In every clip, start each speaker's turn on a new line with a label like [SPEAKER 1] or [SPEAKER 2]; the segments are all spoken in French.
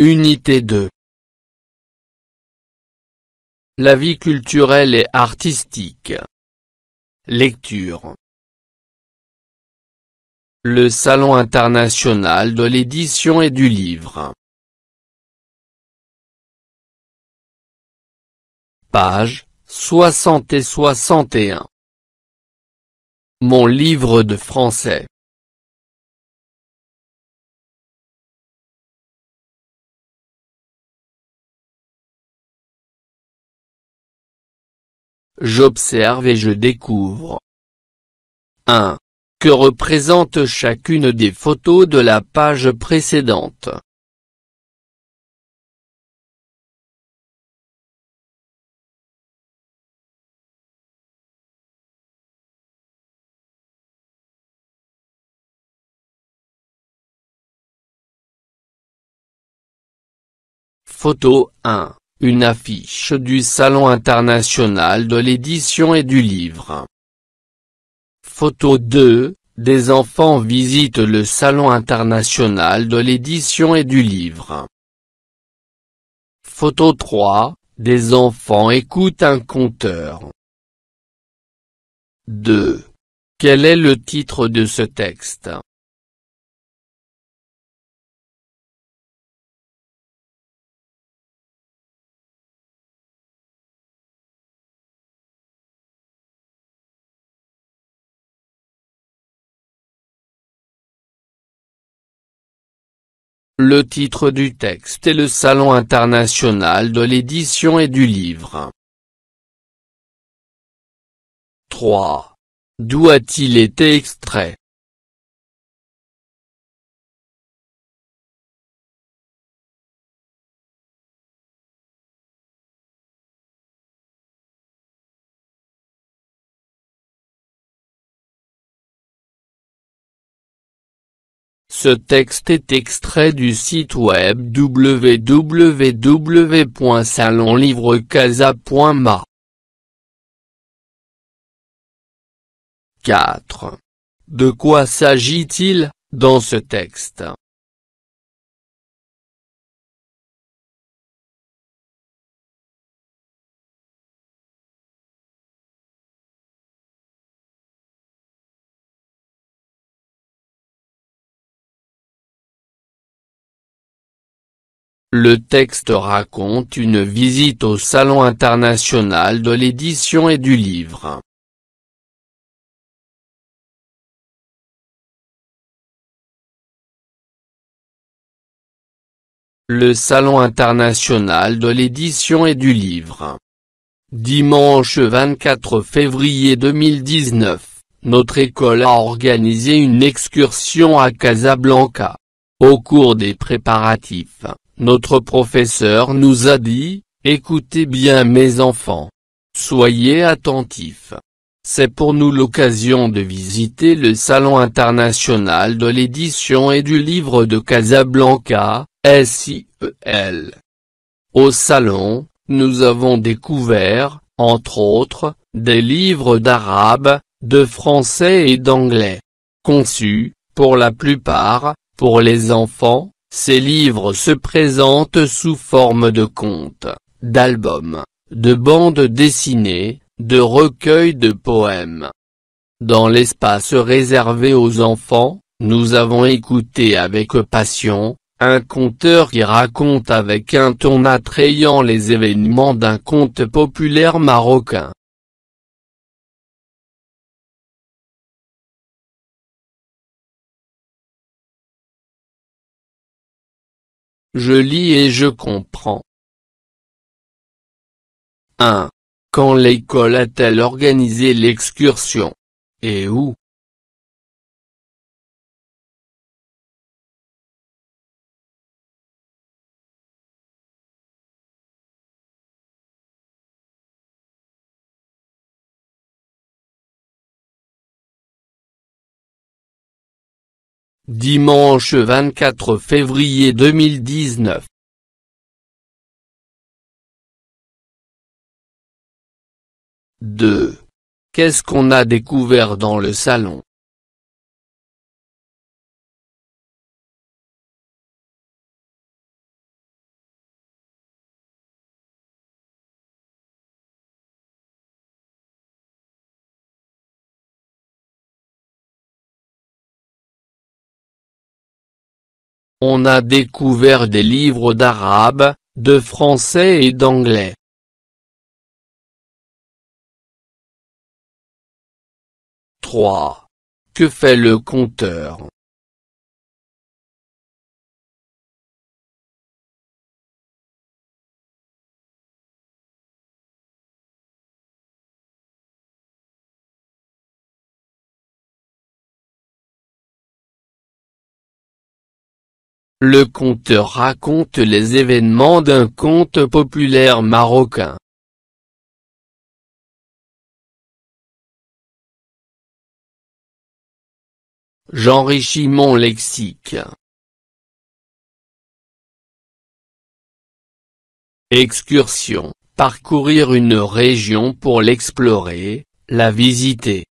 [SPEAKER 1] Unité 2. La vie culturelle et artistique. Lecture. Le Salon international de l'édition et du livre. Pages 60 et 61. Mon livre de français. J'observe et je découvre. 1. Que représente chacune des photos de la page précédente? Photo 1. Une affiche du Salon international de l'édition et du livre. Photo 2. Des enfants visitent le Salon international de l'édition et du livre. Photo 3. Des enfants écoutent un conteur. 2. Quel est le titre de ce texte? Le titre du texte est le Salon international de l'édition et du livre. 3. D'où a-t-il été extrait? Ce texte est extrait du site web www.salonlivrecasa.ma. 4. De quoi s'agit-il, dans ce texte? Le texte raconte une visite au Salon international de l'édition et du livre. Le Salon international de l'édition et du livre. Dimanche 24 février 2019, notre école a organisé une excursion à Casablanca. Au cours des préparatifs, notre professeur nous a dit, « Écoutez bien mes enfants. Soyez attentifs. C'est pour nous l'occasion de visiter le Salon international de l'édition et du livre de Casablanca, SIEL. Au salon, nous avons découvert, entre autres, des livres d'arabe, de français et d'anglais. Conçus, pour la plupart, pour les enfants, ces livres se présentent sous forme de contes, d'albums, de bandes dessinées, de recueils de poèmes. Dans l'espace réservé aux enfants, nous avons écouté avec passion, un conteur qui raconte avec un ton attrayant les événements d'un conte populaire marocain. Je lis et je comprends. 1. Quand l'école a-t-elle organisé l'excursion? Et où? Dimanche 24 février 2019. « 2. Qu'est-ce qu'on a découvert dans le salon ? On a découvert des livres d'arabe, de français et d'anglais. « 3. Que fait le compteur ? Le conteur raconte les événements d'un conte populaire marocain. J'enrichis mon lexique. Excursion, parcourir une région pour l'explorer, la visiter.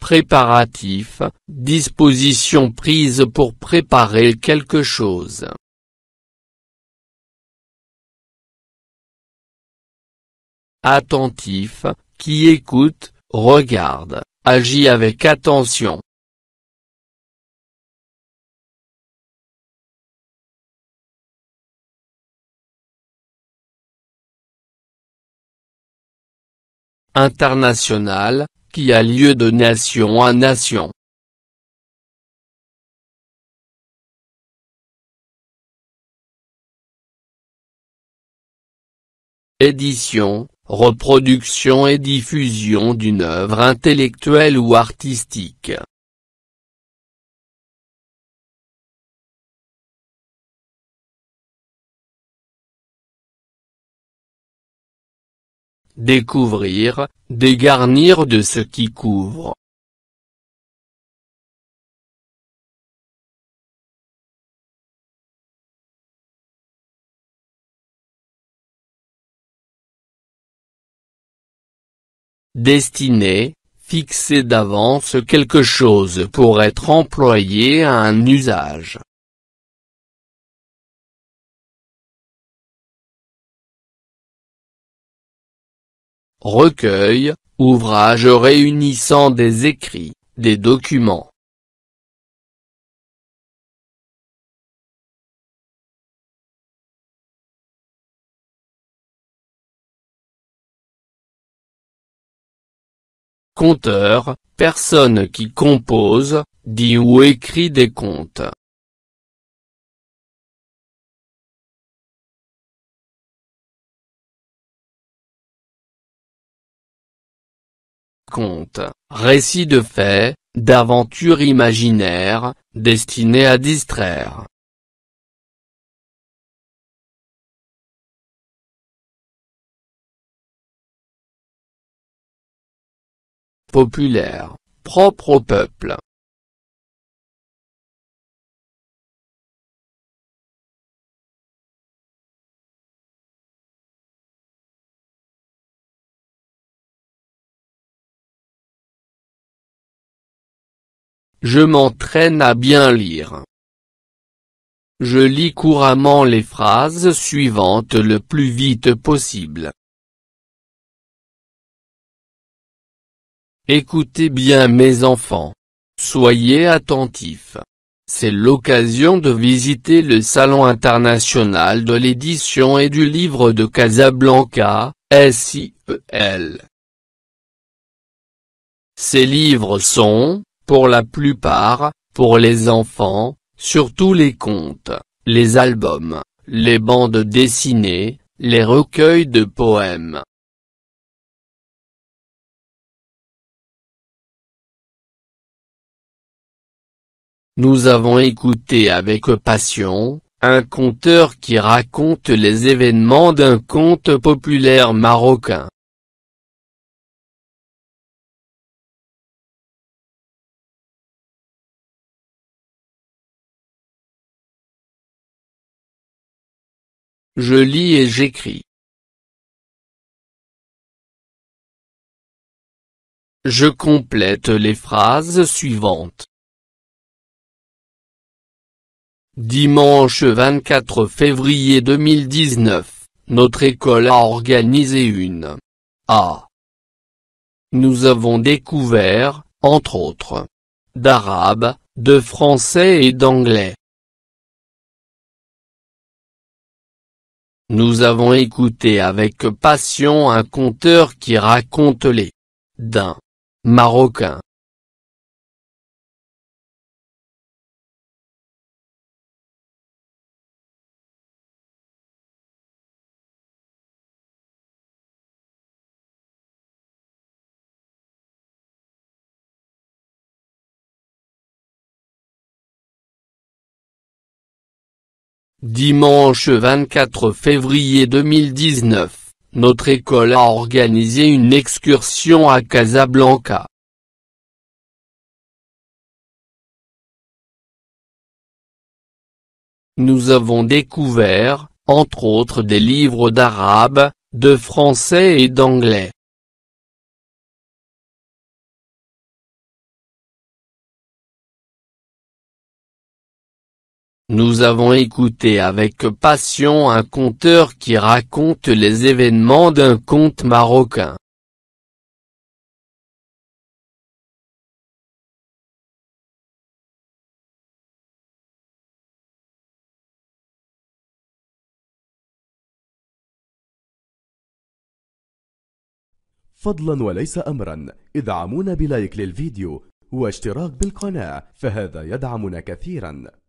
[SPEAKER 1] Préparatif, disposition prise pour préparer quelque chose. Attentif, qui écoute, regarde, agit avec attention. International, qui a lieu de nation à nation. Édition, reproduction et diffusion d'une œuvre intellectuelle ou artistique. Découvrir, dégarnir de ce qui couvre. Destiner, fixer d'avance quelque chose pour être employé à un usage. Recueil, ouvrage réunissant des écrits, des documents. Conteur, personne qui compose, dit ou écrit des contes. Conte, récit de faits, d'aventures imaginaires, destinés à distraire. Populaire, propre au peuple. Je m'entraîne à bien lire. Je lis couramment les phrases suivantes le plus vite possible. Écoutez bien mes enfants. Soyez attentifs. C'est l'occasion de visiter le Salon international de l'édition et du livre de Casablanca, SIEL. Ces livres sont, pour la plupart, pour les enfants, surtout les contes, les albums, les bandes dessinées, les recueils de poèmes. Nous avons écouté avec passion, un conteur qui raconte les événements d'un conte populaire marocain. Je lis et j'écris. Je complète les phrases suivantes. Dimanche 24 février 2019, notre école a organisé une A. Nous avons découvert, entre autres, d'arabe, de français et d'anglais. Nous avons écouté avec passion un conteur qui raconte les d'un Marocain. Dimanche 24 février 2019, notre école a organisé une excursion à Casablanca. Nous avons découvert, entre autres des livres d'arabe, de français et d'anglais. Nous avons écouté avec passion un conteur qui raconte les événements d'un conte marocain.
[SPEAKER 2] فضلا وليس أمرا، ادعمونا بلايك للفيديو واشتراك بالقناة، فهذا يدعمنا كثيرا.